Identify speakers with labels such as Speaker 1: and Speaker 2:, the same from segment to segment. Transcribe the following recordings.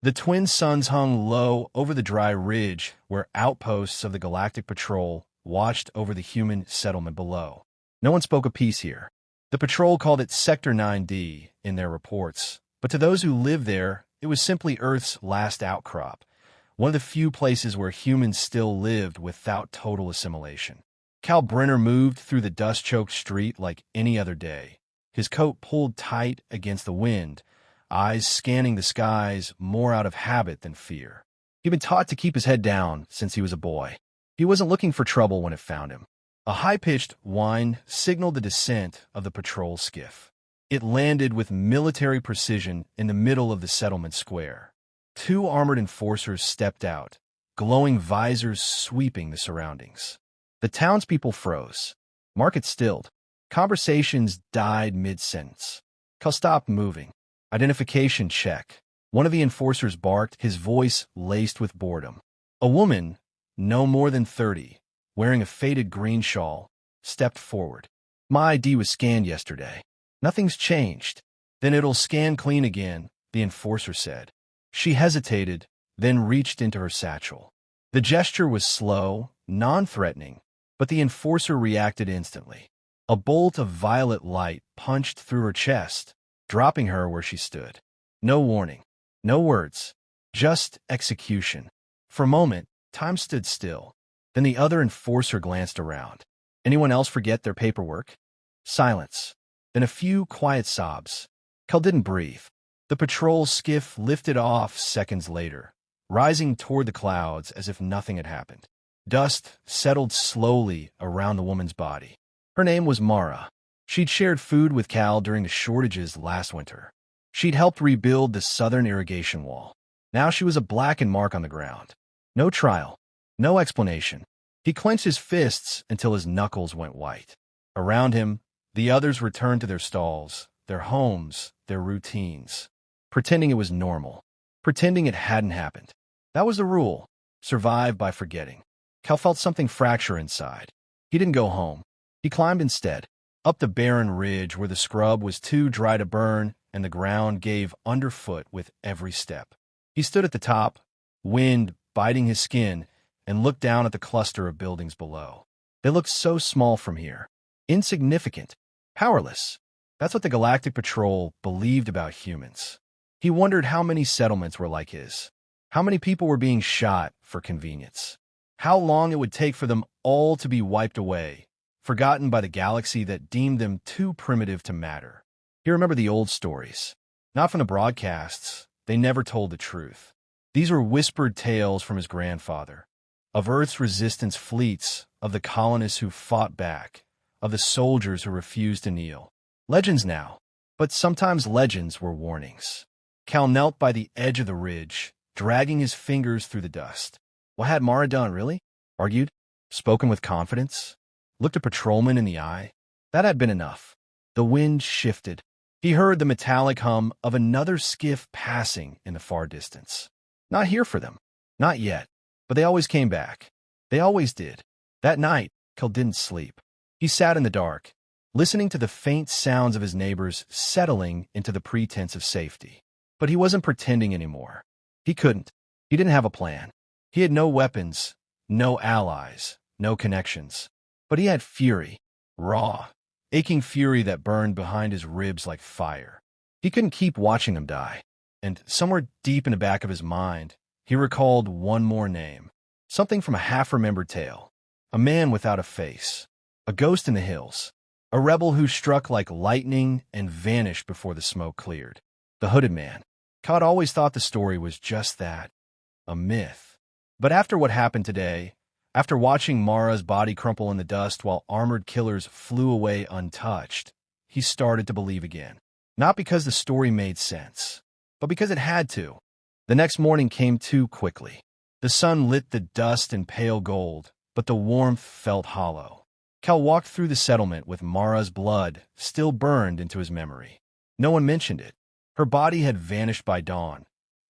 Speaker 1: The twin suns hung low over the dry ridge where outposts of the Galactic Patrol watched over the human settlement below. No one spoke a peace here. The patrol called it Sector 9D in their reports, but to those who lived there, it was simply Earth's last outcrop, one of the few places where humans still lived without total assimilation. Cal Brenner moved through the dust-choked street like any other day, his coat pulled tight against the wind, eyes scanning the skies more out of habit than fear. He'd been taught to keep his head down since he was a boy. He wasn't looking for trouble when it found him. A high-pitched whine signaled the descent of the patrol skiff. It landed with military precision in the middle of the settlement square. Two armored enforcers stepped out, glowing visors sweeping the surroundings. The townspeople froze. Market stilled. Conversations died mid-sentence. Cal stopped moving. Identification check. One of the enforcers barked, his voice laced with boredom. A woman, no more than 30, wearing a faded green shawl, stepped forward. My ID was scanned yesterday. Nothing's changed. Then it'll scan clean again, the enforcer said. She hesitated, then reached into her satchel. The gesture was slow, non-threatening, but the enforcer reacted instantly. A bolt of violet light punched through her chest, dropping her where she stood. No warning, no words, just execution. For a moment, time stood still. Then the other enforcer glanced around. Anyone else forget their paperwork? Silence. Then a few quiet sobs. Cal didn't breathe. The patrol skiff lifted off seconds later, rising toward the clouds as if nothing had happened. Dust settled slowly around the woman's body. Her name was Mara. She'd shared food with Cal during the shortages last winter. She'd helped rebuild the southern irrigation wall. Now she was a blackened mark on the ground. No trial. No explanation. He clenched his fists until his knuckles went white. Around him, the others returned to their stalls, their homes, their routines, pretending it was normal, pretending it hadn't happened. That was the rule. Survive by forgetting. Cal felt something fracture inside. He didn't go home. He climbed instead, up the barren ridge where the scrub was too dry to burn and the ground gave underfoot with every step. He stood at the top, wind biting his skin, and looked down at the cluster of buildings below. They looked so small from here. Insignificant. Powerless. That's what the Galactic Patrol believed about humans. He wondered how many settlements were like his. How many people were being shot for convenience. How long it would take for them all to be wiped away, forgotten by the galaxy that deemed them too primitive to matter. He remembered the old stories. Not from the broadcasts. They never told the truth. These were whispered tales from his grandfather. Of Earth's resistance fleets, of the colonists who fought back, of the soldiers who refused to kneel. Legends now, but sometimes legends were warnings. Cal knelt by the edge of the ridge, dragging his fingers through the dust. What had Mara done, really? Argued? Spoken with confidence? Looked a patrolman in the eye? That had been enough. The wind shifted. He heard the metallic hum of another skiff passing in the far distance. Not here for them. Not yet. But they always came back. They always did. That night, Cal didn't sleep. He sat in the dark, listening to the faint sounds of his neighbors settling into the pretense of safety. But he wasn't pretending anymore. He couldn't. He didn't have a plan. He had no weapons, no allies, no connections. But he had fury, raw, aching fury that burned behind his ribs like fire. He couldn't keep watching them die. And somewhere deep in the back of his mind, he recalled one more name. Something from a half-remembered tale. A man without a face. A ghost in the hills. A rebel who struck like lightning and vanished before the smoke cleared. The Hooded Man. Cal always thought the story was just that. A myth. But after what happened today, after watching Mara's body crumple in the dust while armored killers flew away untouched, he started to believe again. Not because the story made sense, but because it had to. The next morning came too quickly. The sun lit the dust in pale gold, but the warmth felt hollow. Cal walked through the settlement with Mara's blood still burned into his memory. No one mentioned it. Her body had vanished by dawn,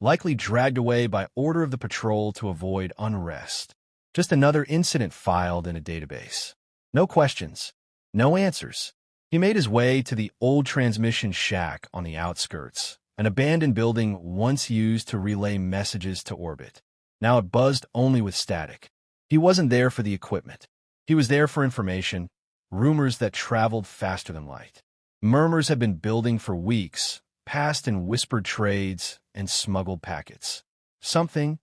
Speaker 1: likely dragged away by order of the patrol to avoid unrest. Just another incident filed in a database. No questions, no answers. He made his way to the old transmission shack on the outskirts, an abandoned building once used to relay messages to orbit. Now it buzzed only with static. He wasn't there for the equipment. He was there for information, rumors that traveled faster than light. Murmurs had been building for weeks, passed in whispered trades and smuggled packets. Something,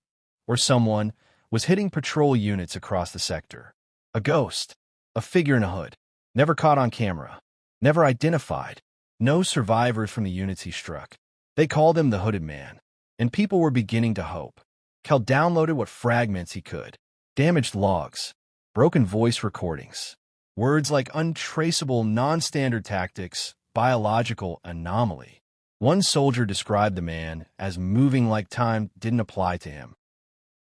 Speaker 1: or someone, was hitting patrol units across the sector. A ghost, a figure in a hood, never caught on camera, never identified. No survivors from the units he struck. They called him the Hooded Man, and people were beginning to hope. Cal downloaded what fragments he could. Damaged logs, broken voice recordings, words like untraceable non-standard tactics, biological anomaly. One soldier described the man as moving like time didn't apply to him.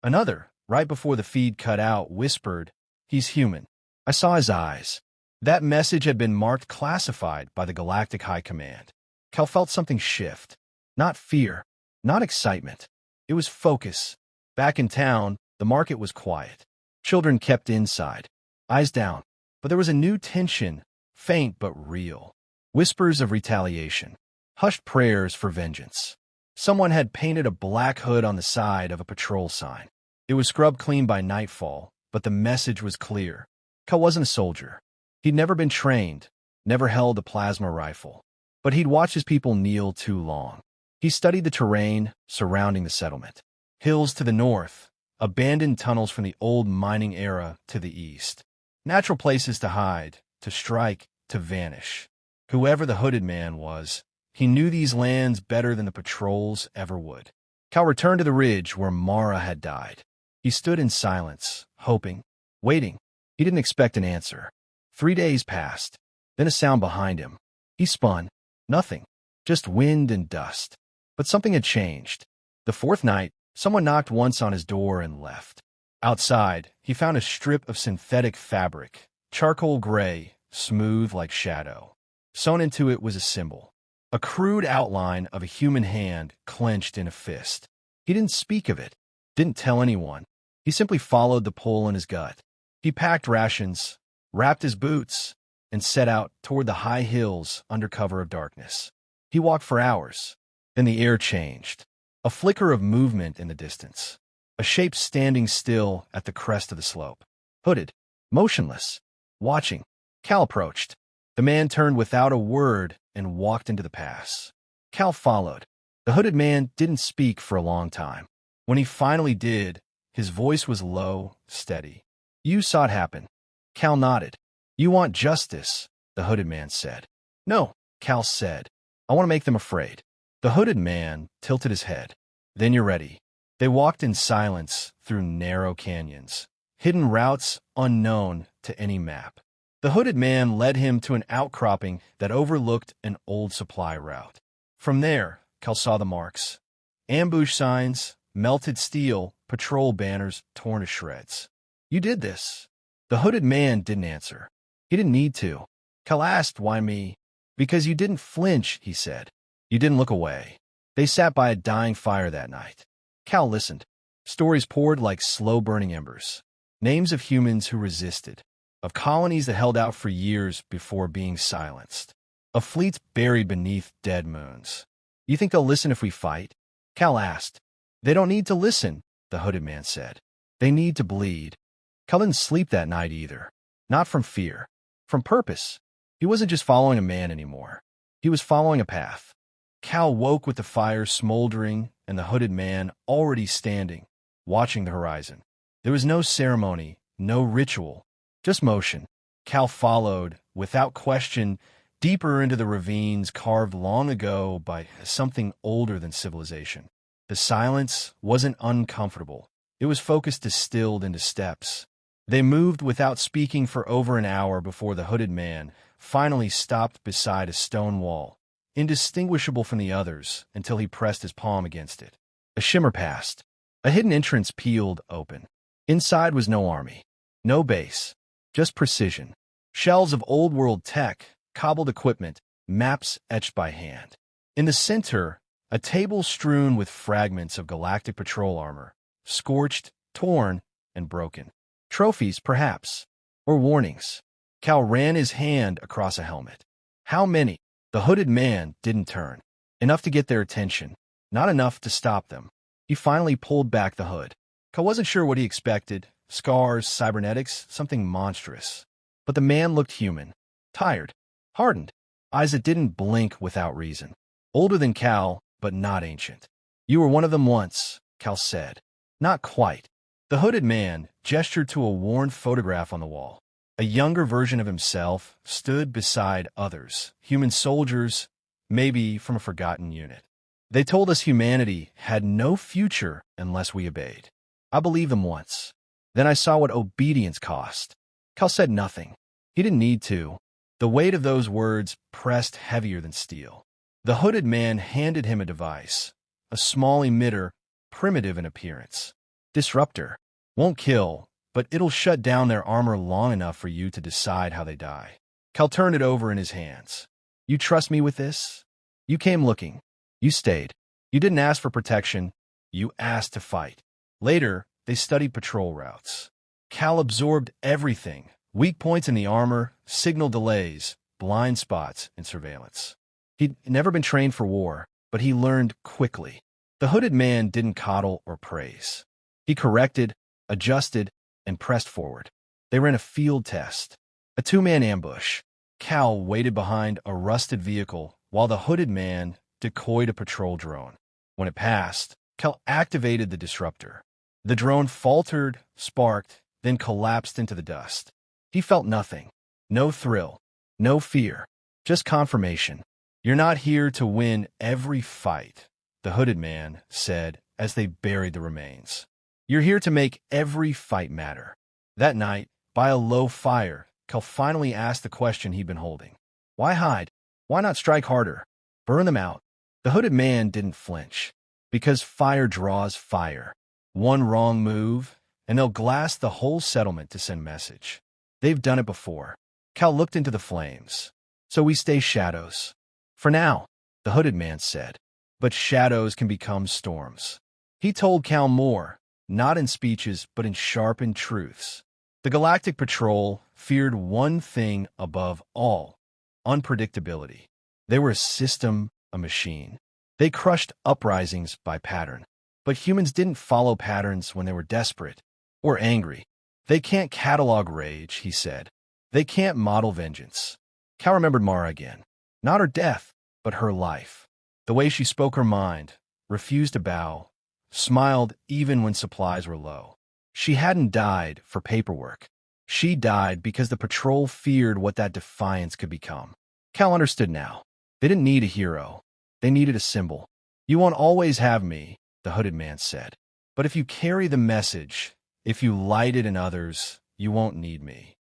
Speaker 1: Another, right before the feed cut out, whispered, "He's human. I saw his eyes." That message had been marked classified by the Galactic High Command. Cal felt something shift. Not fear, not excitement. It was focus. Back in town, the market was quiet. Children kept inside, eyes down. But there was a new tension, faint but real. Whispers of retaliation. Hushed prayers for vengeance. Someone had painted a black hood on the side of a patrol sign. It was scrubbed clean by nightfall, but the message was clear. Cal wasn't a soldier. He'd never been trained, never held a plasma rifle. But he'd watched his people kneel too long. He studied the terrain surrounding the settlement. Hills to the north, abandoned tunnels from the old mining era to the east. Natural places to hide, to strike, to vanish. Whoever the Hooded Man was, he knew these lands better than the patrols ever would. Cal returned to the ridge where Mara had died. He stood in silence, hoping, waiting. He didn't expect an answer. 3 days passed, then a sound behind him. He spun. Nothing. Just wind and dust. But something had changed. The fourth night, someone knocked once on his door and left. Outside, he found a strip of synthetic fabric, charcoal gray, smooth like shadow. Sewn into it was a symbol, a crude outline of a human hand clenched in a fist. He didn't speak of it, didn't tell anyone. He simply followed the pull in his gut. He packed rations, wrapped his boots, and set out toward the high hills under cover of darkness. He walked for hours. Then the air changed. A flicker of movement in the distance. A shape standing still at the crest of the slope. Hooded, motionless, watching. Cal approached. The man turned without a word and walked into the pass. Cal followed. The Hooded Man didn't speak for a long time. When he finally did, his voice was low, steady. "You saw it happen." Cal nodded. "You want justice," the Hooded Man said. "No," Cal said. "I want to make them afraid." The Hooded Man tilted his head. "Then you're ready." They walked in silence through narrow canyons, hidden routes unknown to any map. The Hooded Man led him to an outcropping that overlooked an old supply route. From there, Cal saw the marks. Ambush signs, melted steel, patrol banners torn to shreds. "You did this." The Hooded Man didn't answer. He didn't need to. Cal asked, "Why me?" "Because you didn't flinch," he said. "You didn't look away." They sat by a dying fire that night. Cal listened. Stories poured like slow-burning embers. Names of humans who resisted. Of colonies that held out for years before being silenced. Of fleets buried beneath dead moons. "You think they'll listen if we fight?" Cal asked. "They don't need to listen," the Hooded Man said. "They need to bleed." Cal didn't sleep that night either. Not from fear. From purpose. He wasn't just following a man anymore. He was following a path. Cal woke with the fire smoldering and the Hooded Man already standing, watching the horizon. There was no ceremony, no ritual, just motion. Cal followed, without question, deeper into the ravines carved long ago by something older than civilization. The silence wasn't uncomfortable. It was focused, distilled into steps. They moved without speaking for over an hour before the Hooded Man finally stopped beside a stone wall, indistinguishable from the others until he pressed his palm against it. A shimmer passed. A hidden entrance peeled open. Inside was no army, no base, just precision. Shells of old-world tech, cobbled equipment, maps etched by hand. In the center, a table strewn with fragments of Galactic Patrol armor, scorched, torn, and broken. Trophies, perhaps, or warnings. Cal ran his hand across a helmet. How many? The Hooded Man didn't turn. Enough to get their attention, not enough to stop them. He finally pulled back the hood. Cal wasn't sure what he expected. Scars, cybernetics, something monstrous. But the man looked human. Tired. Hardened. Eyes that didn't blink without reason. Older than Cal, but not ancient. "You were one of them once," Cal said. "Not quite." The hooded man gestured to a worn photograph on the wall. A younger version of himself stood beside others, human soldiers, maybe from a forgotten unit. "They told us humanity had no future unless we obeyed. I believed them once. Then I saw what obedience cost." Cal said nothing. He didn't need to. The weight of those words pressed heavier than steel. The hooded man handed him a device, a small emitter, primitive in appearance. "Disruptor. Won't kill, but it'll shut down their armor long enough for you to decide how they die." Cal turned it over in his hands. "You trust me with this? You came looking. You stayed. You didn't ask for protection. You asked to fight." Later, they studied patrol routes. Cal absorbed everything: weak points in the armor, signal delays, blind spots in surveillance. He'd never been trained for war, but he learned quickly. The hooded man didn't coddle or praise. He corrected, adjusted, and pressed forward. They ran a field test, a two-man ambush. Cal waited behind a rusted vehicle while the hooded man decoyed a patrol drone. When it passed, Cal activated the disruptor. The drone faltered, sparked, then collapsed into the dust. He felt nothing. No thrill. No fear. Just confirmation. "You're not here to win every fight," the hooded man said as they buried the remains. "You're here to make every fight matter." That night, by a low fire, Cal finally asked the question he'd been holding. Why hide? Why not strike harder? Burn them out? The hooded man didn't flinch. Because fire draws fire. One wrong move, and they'll glass the whole settlement to send message. They've done it before. Cal looked into the flames. "So we stay shadows. For now," the hooded man said. "But shadows can become storms." He told Cal more, not in speeches, but in sharpened truths. The Galactic Patrol feared one thing above all: unpredictability. They were a system, a machine. They crushed uprisings by pattern. But humans didn't follow patterns when they were desperate or angry. "They can't catalog rage," he said. "They can't model vengeance." Cal remembered Mara again. Not her death, but her life. The way she spoke her mind, refused to bow, smiled even when supplies were low. She hadn't died for paperwork. She died because the patrol feared what that defiance could become. Cal understood now. They didn't need a hero. They needed a symbol. "You won't always have me," the hooded man said. "But if you carry the message, if you light it in others, you won't need me."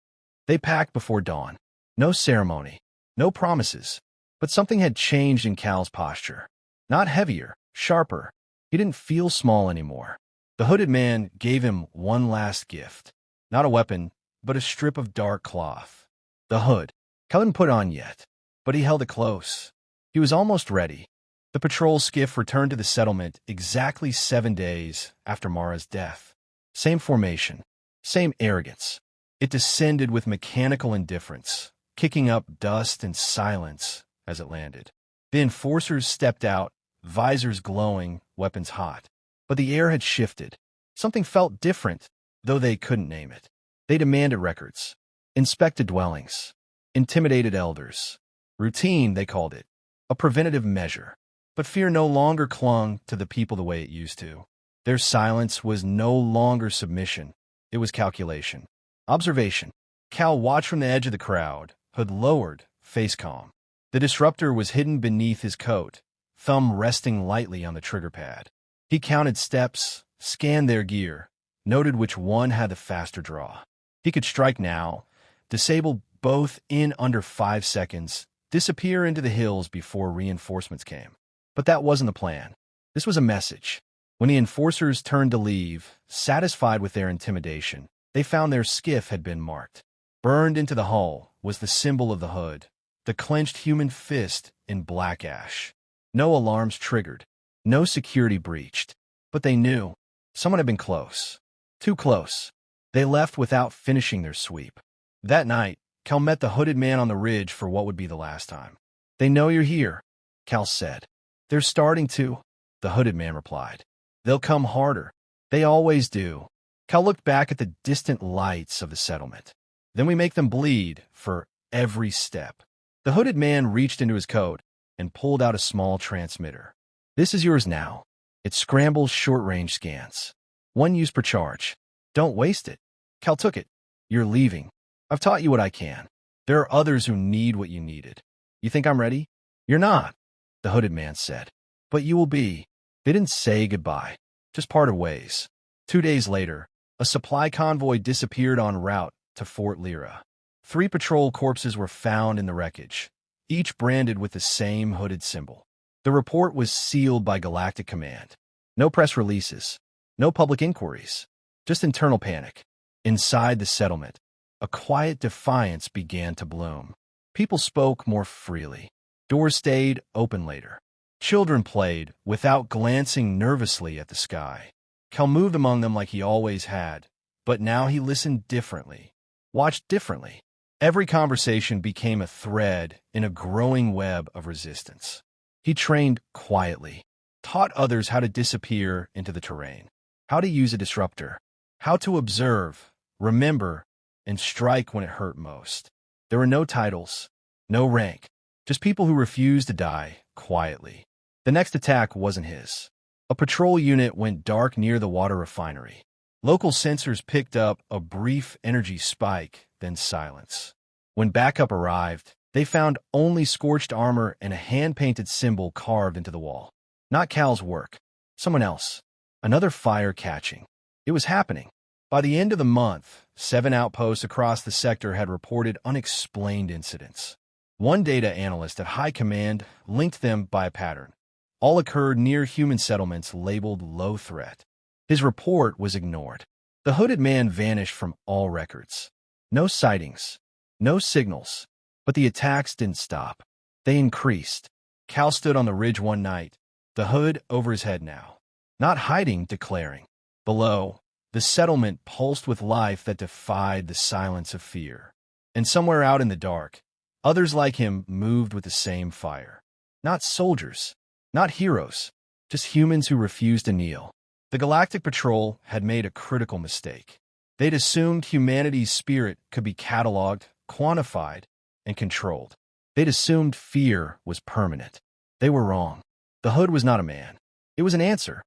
Speaker 1: They packed before dawn. No ceremony. No promises. But something had changed in Cal's posture. Not heavier, sharper. He didn't feel small anymore. The hooded man gave him one last gift. Not a weapon, but a strip of dark cloth. The hood. Cal hadn't put on yet, but he held it close. He was almost ready. The patrol skiff returned to the settlement exactly 7 days after Mara's death. Same formation. Same arrogance. It descended with mechanical indifference, kicking up dust and silence as it landed. The enforcers stepped out, visors glowing, weapons hot. But the air had shifted. Something felt different, though they couldn't name it. They demanded records, inspected dwellings, intimidated elders. Routine, they called it, a preventative measure. But fear no longer clung to the people the way it used to. Their silence was no longer submission. It was calculation. Observation. Cal watched from the edge of the crowd, hood lowered, face calm. The disruptor was hidden beneath his coat, thumb resting lightly on the trigger pad. He counted steps, scanned their gear, noted which one had the faster draw. He could strike now, disable both in under 5 seconds, disappear into the hills before reinforcements came. But that wasn't the plan. This was a message. When the enforcers turned to leave, satisfied with their intimidation, they found their skiff had been marked. Burned into the hull was the symbol of the hood, the clenched human fist in black ash. No alarms triggered, no security breached. But they knew. Someone had been close. Too close. They left without finishing their sweep. That night, Cal met the hooded man on the ridge for what would be the last time. "They know you're here," Cal said. They're starting to, the hooded man replied. They'll come harder. They always do. Cal looked back at the distant lights of the settlement. Then we make them bleed for every step. The hooded man reached into his coat and pulled out a small transmitter. This is yours now. It scrambles short-range scans. 1 use per charge. Don't waste it. Cal took it. You're leaving. I've taught you what I can. There are others who need what you needed. You think I'm ready? You're not, the hooded man said. But you will be. They didn't say goodbye, just parted ways. 2 days later, a supply convoy disappeared en route to Fort Lyra. 3 patrol corpses were found in the wreckage, each branded with the same hooded symbol. The report was sealed by Galactic Command. No press releases, no public inquiries, just internal panic. Inside the settlement, a quiet defiance began to bloom. People spoke more freely. Doors stayed open later. Children played without glancing nervously at the sky. Cal moved among them like he always had, but now he listened differently, watched differently. Every conversation became a thread in a growing web of resistance. He trained quietly, taught others how to disappear into the terrain, how to use a disruptor, how to observe, remember, and strike when it hurt most. There were no titles, no rank, just people who refused to die quietly. The next attack wasn't his. A patrol unit went dark near the water refinery. Local sensors picked up a brief energy spike, then silence. When backup arrived, they found only scorched armor and a hand-painted symbol carved into the wall. Not Cal's work. Someone else. Another fire catching. It was happening. By the end of the month, 7 outposts across the sector had reported unexplained incidents. One data analyst at high command linked them by a pattern. All occurred near human settlements labeled low threat. His report was ignored. The hooded man vanished from all records. No sightings, no signals, but the attacks didn't stop. They increased. Cal stood on the ridge one night, the hood over his head now. Not hiding, declaring. Below, the settlement pulsed with life that defied the silence of fear. And somewhere out in the dark, others like him moved with the same fire. Not soldiers, not heroes, just humans who refused to kneel. The Galactic Patrol had made a critical mistake. They'd assumed humanity's spirit could be cataloged, quantified, and controlled. They'd assumed fear was permanent. They were wrong. The hood was not a man. It was an answer.